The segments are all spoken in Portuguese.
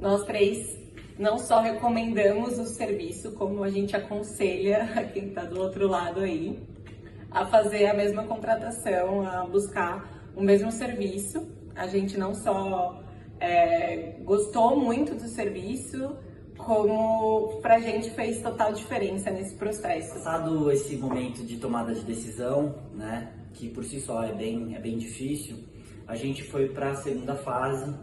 Nós três não só recomendamos o serviço, como a gente aconselha a quem está do outro lado aí a fazer a mesma contratação, a buscar o mesmo serviço. A gente não só gostou muito do serviço, como pra gente fez total diferença nesse processo. Passado esse momento de tomada de decisão, né, que por si só é bem difícil, a gente foi para a segunda fase,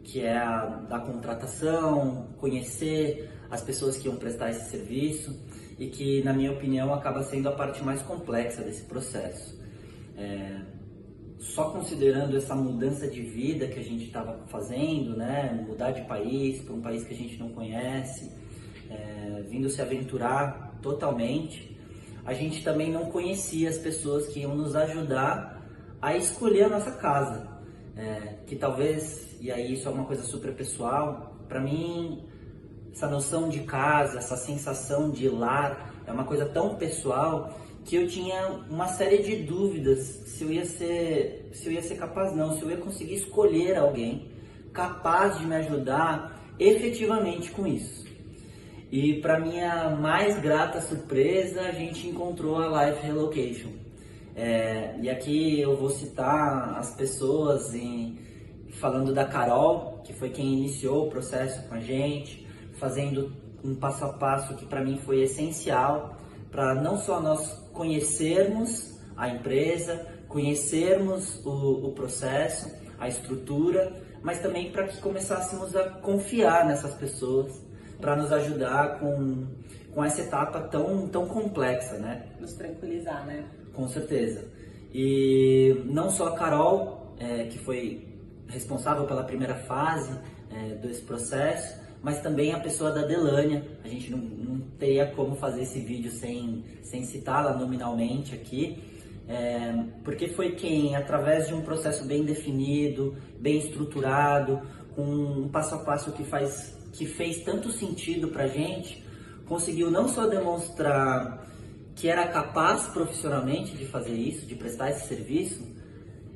que é a da contratação, conhecer as pessoas que iam prestar esse serviço e que, na minha opinião, acaba sendo a parte mais complexa desse processo. Só considerando essa mudança de vida que a gente estava fazendo, né, mudar de país para um país que a gente não conhece, vindo se aventurar totalmente, a gente também não conhecia as pessoas que iam nos ajudar a escolher a nossa casa. Que talvez, e aí isso é uma coisa super pessoal, para mim essa noção de casa, essa sensação de lar é uma coisa tão pessoal que eu tinha uma série de dúvidas se eu ia ser capaz não, se eu ia conseguir escolher alguém capaz de me ajudar efetivamente com isso. E para minha mais grata surpresa, a gente encontrou a Life Relocation. E aqui eu vou citar as pessoas falando da Carol, que foi quem iniciou o processo com a gente, fazendo um passo a passo que para mim foi essencial, para não só nós conhecermos a empresa, conhecermos o processo, a estrutura, mas também para que começássemos a confiar nessas pessoas, para nos ajudar com essa etapa tão complexa, né? Nos tranquilizar, né? Com certeza. E não só a Carol, que foi responsável pela primeira fase desse processo, mas também a pessoa da Delânia. A gente não teria como fazer esse vídeo sem citá-la nominalmente aqui, porque foi quem, através de um processo bem definido, bem estruturado, com um passo a passo que fez tanto sentido pra gente, conseguiu não só demonstrar que era capaz profissionalmente de fazer isso, de prestar esse serviço,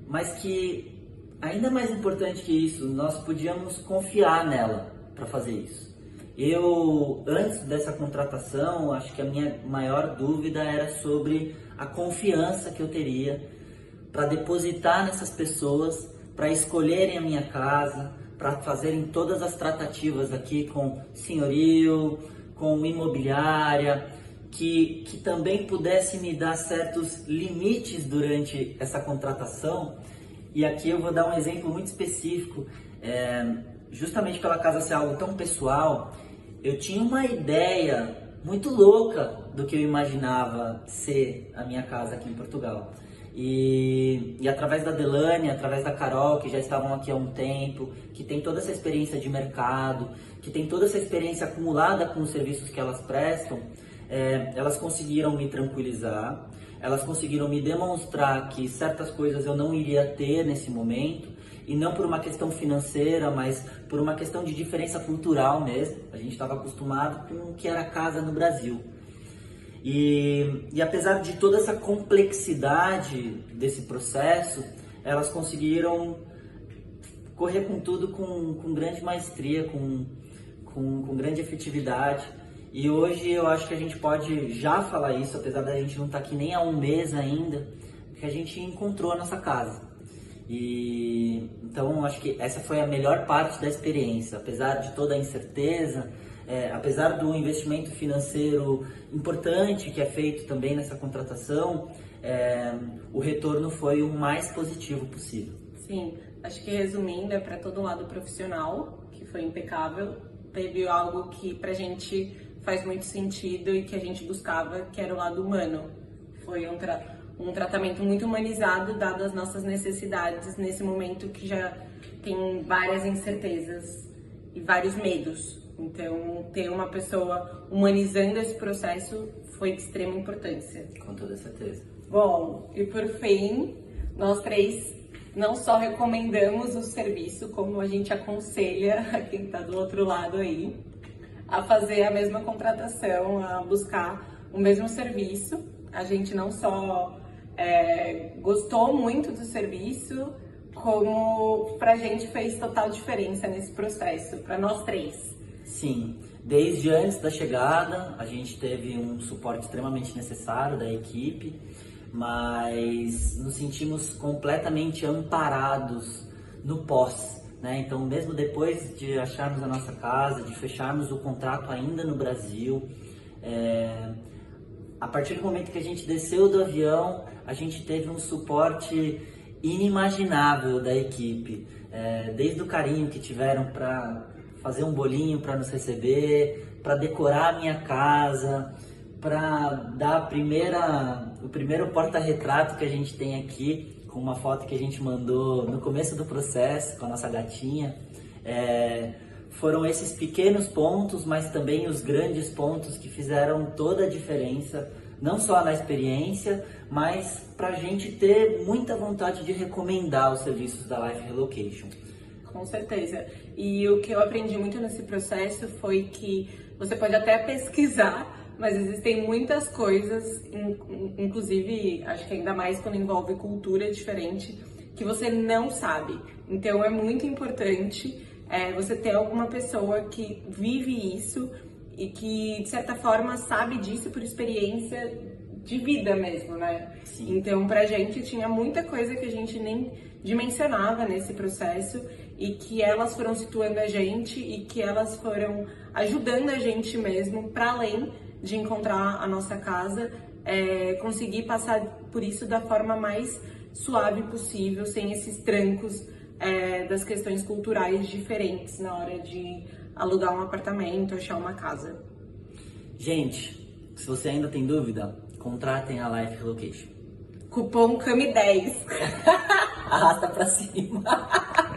mas que, ainda mais importante que isso, nós podíamos confiar nela para fazer isso. Eu, antes dessa contratação, acho que a minha maior dúvida era sobre a confiança que eu teria para depositar nessas pessoas, para escolherem a minha casa, para fazerem todas as tratativas aqui com senhorio, com imobiliária, que também pudesse me dar certos limites durante essa contratação. E aqui eu vou dar um exemplo muito específico. Justamente pela casa ser algo tão pessoal, eu tinha uma ideia muito louca do que eu imaginava ser a minha casa aqui em Portugal. E através da Delânia, através da Carol, que já estavam aqui há um tempo, que tem toda essa experiência de mercado, que tem toda essa experiência acumulada com os serviços que elas prestam, elas conseguiram me tranquilizar, elas conseguiram me demonstrar que certas coisas eu não iria ter nesse momento, e não por uma questão financeira, mas por uma questão de diferença cultural mesmo. A gente estava acostumado com o que era casa no Brasil. E apesar de toda essa complexidade desse processo, elas conseguiram correr com tudo com grande maestria, com grande efetividade. E hoje eu acho que a gente pode já falar isso, apesar da gente não estar aqui nem há um mês ainda, que a gente encontrou a nossa casa. E então acho que essa foi a melhor parte da experiência, apesar de toda a incerteza, apesar do investimento financeiro importante que é feito também nessa contratação, o retorno foi o mais positivo possível. Sim, acho que resumindo, para todo lado profissional, que foi impecável, teve algo que pra gente faz muito sentido e que a gente buscava, que era o lado humano. Foi um tratamento muito humanizado, dado as nossas necessidades nesse momento que já tem várias incertezas e vários medos. Então, ter uma pessoa humanizando esse processo foi de extrema importância. Com toda certeza. Bom, e por fim, nós três não só recomendamos o serviço, como a gente aconselha a quem está do outro lado aí a fazer a mesma contratação, a buscar o mesmo serviço. A gente não só gostou muito do serviço, como pra gente fez total diferença nesse processo, pra nós três. Sim, desde antes da chegada, a gente teve um suporte extremamente necessário da equipe, mas nos sentimos completamente amparados no pós, né? Então, mesmo depois de acharmos a nossa casa, de fecharmos o contrato ainda no Brasil, a partir do momento que a gente desceu do avião, a gente teve um suporte inimaginável da equipe, desde o carinho que tiveram para fazer um bolinho para nos receber, para decorar a minha casa, para dar o primeiro porta-retrato que a gente tem aqui, com uma foto que a gente mandou no começo do processo com a nossa gatinha. Foram esses pequenos pontos, mas também os grandes pontos que fizeram toda a diferença, não só na experiência, mas para a gente ter muita vontade de recomendar os serviços da Life Relocation. Com certeza. E o que eu aprendi muito nesse processo foi que você pode até pesquisar, mas existem muitas coisas, inclusive, acho que ainda mais quando envolve cultura diferente, que você não sabe. Então é muito importante você ter alguma pessoa que vive isso e que, de certa forma, sabe disso por experiência de vida mesmo, né? Sim. Então, pra gente, tinha muita coisa que a gente nem dimensionava nesse processo e que elas foram situando a gente e que elas foram ajudando a gente mesmo, para além de encontrar a nossa casa, conseguir passar por isso da forma mais suave possível, sem esses trancos das questões culturais diferentes na hora de alugar um apartamento, achar uma casa. Gente, se você ainda tem dúvida, contratem a Life Relocation. Cupom CAMI10. Arrasta pra cima.